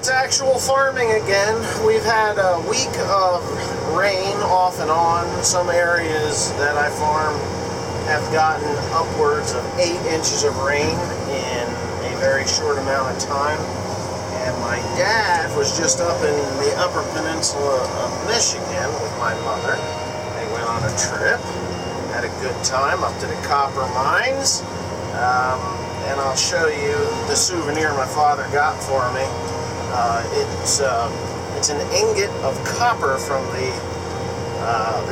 it's actual farming again. We've had a week of rain off and on. Some areas that I farm have gotten upwards of 8 inches of rain in a very short amount of time. And my dad was just up in the Upper Peninsula of Michigan with my mother. They went on a trip, had a good time up to the copper mines. And I'll show you the souvenir my father got for me. It's an ingot of copper from the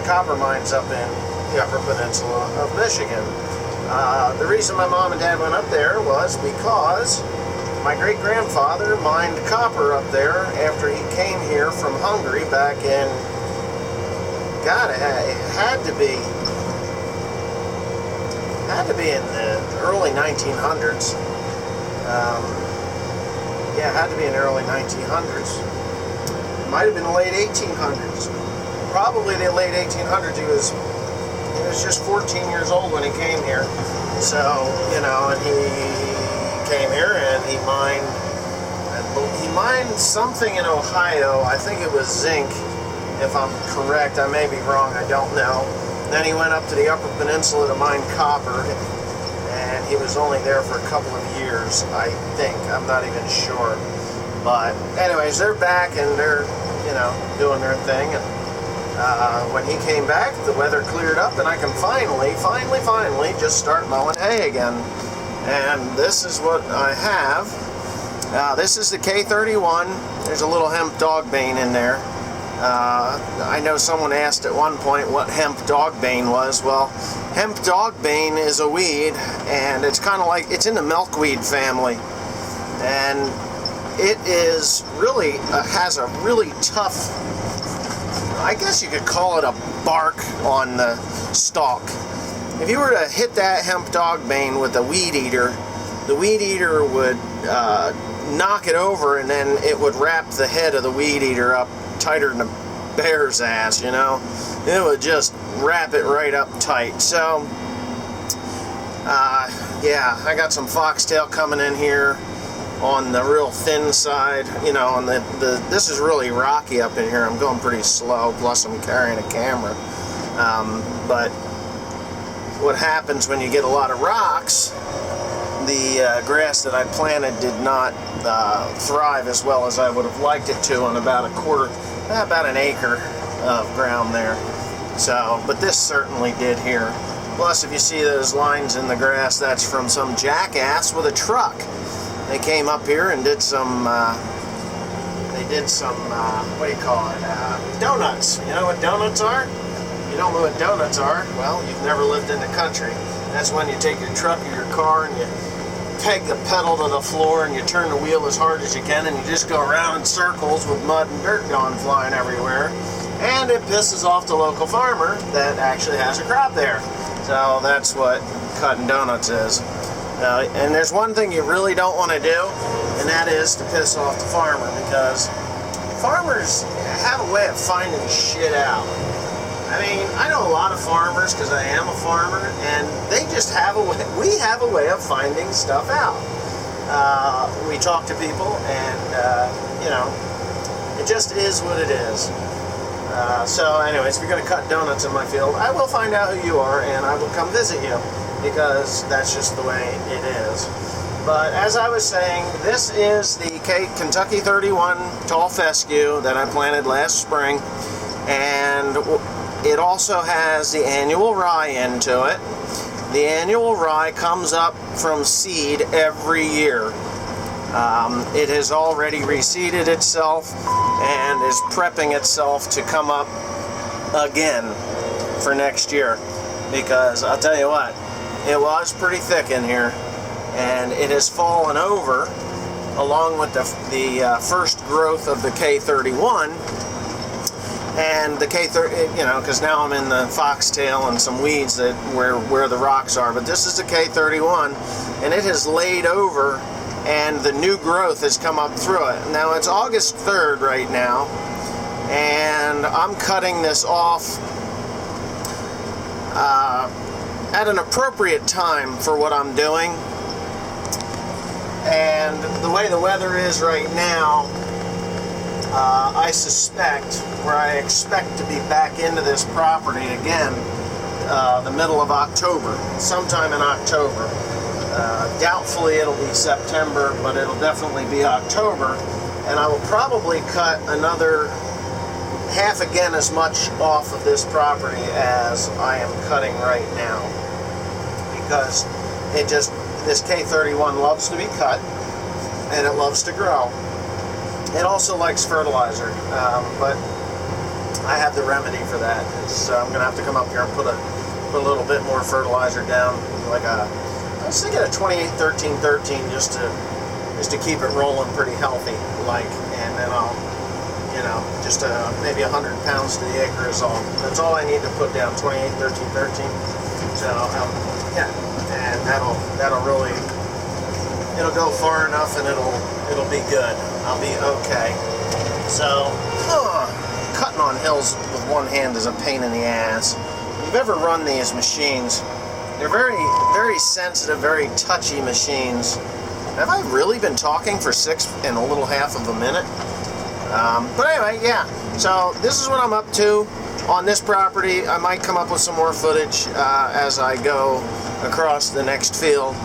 copper mines up in the Upper Peninsula of Michigan. The reason my mom and dad went up there was because my great-grandfather mined copper up there after he came here from Hungary back in, God, it had to be in the early 1900s. Yeah, it had to be in the early 1900s. It might have been the late 1800s. Probably the late 1800s. He was just 14 years old when he came here. So, you know, and he came here and he mined something in Ohio. I think it was zinc, if I'm correct. I may be wrong, I don't know. Then he went up to the Upper Peninsula to mine copper, and he was only there for a couple of years, I think. I'm not even sure. But anyways, they're back and they're, you know, doing their thing. And when he came back, the weather cleared up and I can finally just start mowing hay again. And this is what I have. This is the K31. There's a little hemp dogbane in there. I know someone asked at one point what hemp dogbane was. Well, hemp dogbane is a weed, and it's kind of like, it's in the milkweed family. And it is really, has a really tough, I guess you could call it a bark on the stalk. If you were to hit that hemp dogbane with a weed eater, the weed eater would knock it over, and then it would wrap the head of the weed eater up tighter than a bear's ass, you know. It would just wrap it right up tight. So, yeah, I got some foxtail coming in here on the real thin side, you know, and this is really rocky up in here. I'm going pretty slow, plus I'm carrying a camera. But what happens when you get a lot of rocks, the grass that I planted did not thrive as well as I would have liked it to on about an acre of ground there. So, but this certainly did here. Plus, if you see those lines in the grass, that's from some jackass with a truck. They came up here and did some, what do you call it, donuts. You know what donuts are? You don't know what donuts are? Well, you've never lived in the country. That's when you take your truck or your car and you peg the pedal to the floor and you turn the wheel as hard as you can and you just go around in circles with mud and dirt going flying everywhere. And it pisses off the local farmer that actually has a crop there. So that's what cutting donuts is. And there's one thing you really don't want to do, and that is to piss off the farmer, because farmers have a way of finding shit out. I mean, I know a lot of farmers because I am a farmer, and they just have a way, we have a way of finding stuff out. We talk to people, and, you know, it just is what it is. So anyways, if you're going to cut donuts in my field, I will find out who you are, and I will come visit you, because that's just the way it is. But as I was saying, this is the Kentucky 31 tall fescue that I planted last spring, and it also has the annual rye into it. The annual rye comes up from seed every year. It has already reseeded itself and is prepping itself to come up again for next year. Because I'll tell you what, it was pretty thick in here, and it has fallen over along with the first growth of the K31. And the K30, you know, because now I'm in the foxtail and some weeds that where the rocks are. But this is the K31, and it has laid over, and the new growth has come up through it. Now it's August 3rd right now, and I'm cutting this off at an appropriate time for what I'm doing. And the way the weather is right now, I suspect, where I expect to be back into this property again, the middle of October, sometime in October. Doubtfully it'll be September, but it'll definitely be October, and I will probably cut another half again as much off of this property as I am cutting right now, because this K31 loves to be cut and it loves to grow. It also likes fertilizer, but I have the remedy for that. I'm going to have to come up here and put a little bit more fertilizer down, I was thinking a 28-13-13, just to keep it rolling pretty healthy, and then I'll, just maybe 100 pounds to the acre is all. That's all I need to put down, 28-13-13. So yeah, and that'll really, it'll go far enough, and it'll be good. I'll be okay. So, cutting on hills with one hand is a pain in the ass. If you've ever run these machines, they're very, very sensitive, very touchy machines. Have I really been talking for 6 and a little half of a minute? But anyway, yeah. So this is what I'm up to on this property. I might come up with some more footage as I go across the next field,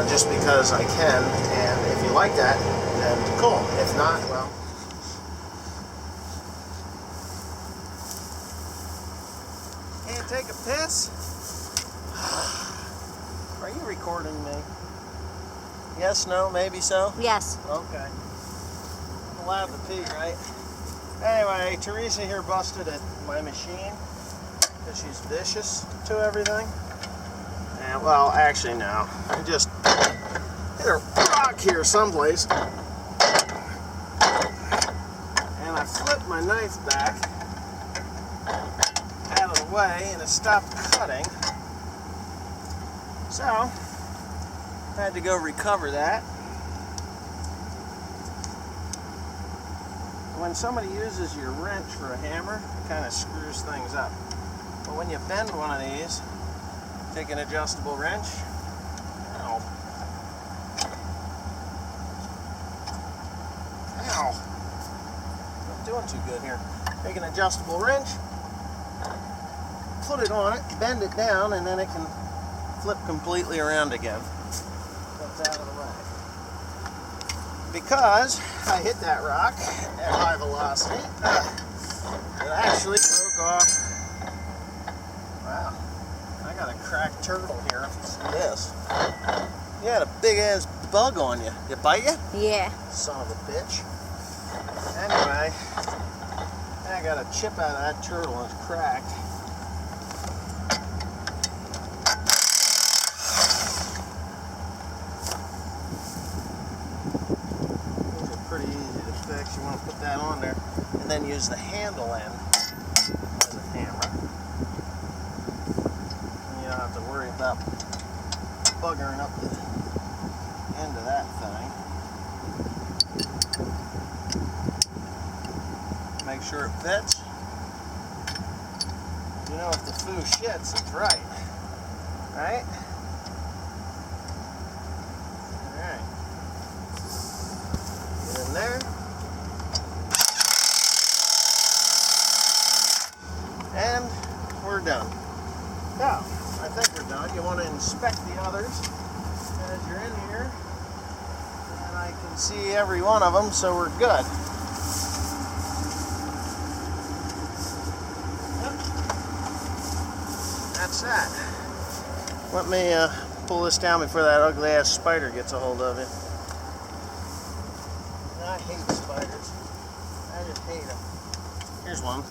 just because I can. And if you like that, then cool. If not, well. Can't take a piss? Are you recording me? Yes, no, maybe so? Yes. Okay. I'm allowed to pee, right? Anyway, Teresa here busted at my machine because she's vicious to everything. And, well, actually, no. I just hit a rock here someplace. And I flipped my knife back out of the way and it stopped cutting. So, I had to go recover that. When somebody uses your wrench for a hammer, it kind of screws things up. But when you bend one of these, take an adjustable wrench. Ow. Ow. Not doing too good here. Take an adjustable wrench, put it on it, bend it down, and then it can flip completely around again. That's out of the way. Because I hit that rock at high velocity, it actually broke off. Wow, I got a cracked turtle here. See this? You had a big ass bug on you. Did it bite you? Yeah. Son of a bitch. Anyway, I got a chip out of that turtle and it's cracked. You want to put that on there and then use the handle end as a hammer. And you don't have to worry about buggering up the end of that thing. Make sure it fits. You know, if the foo shits, it's right. Right? Alright. Get in there. And we're done. Now, I think we're done. You want to inspect the others as you're in here. And I can see every one of them, so we're good. Yep. That's that. Let me pull this down before that ugly ass spider gets a hold of it. I hate spiders. I just hate them. Here's one.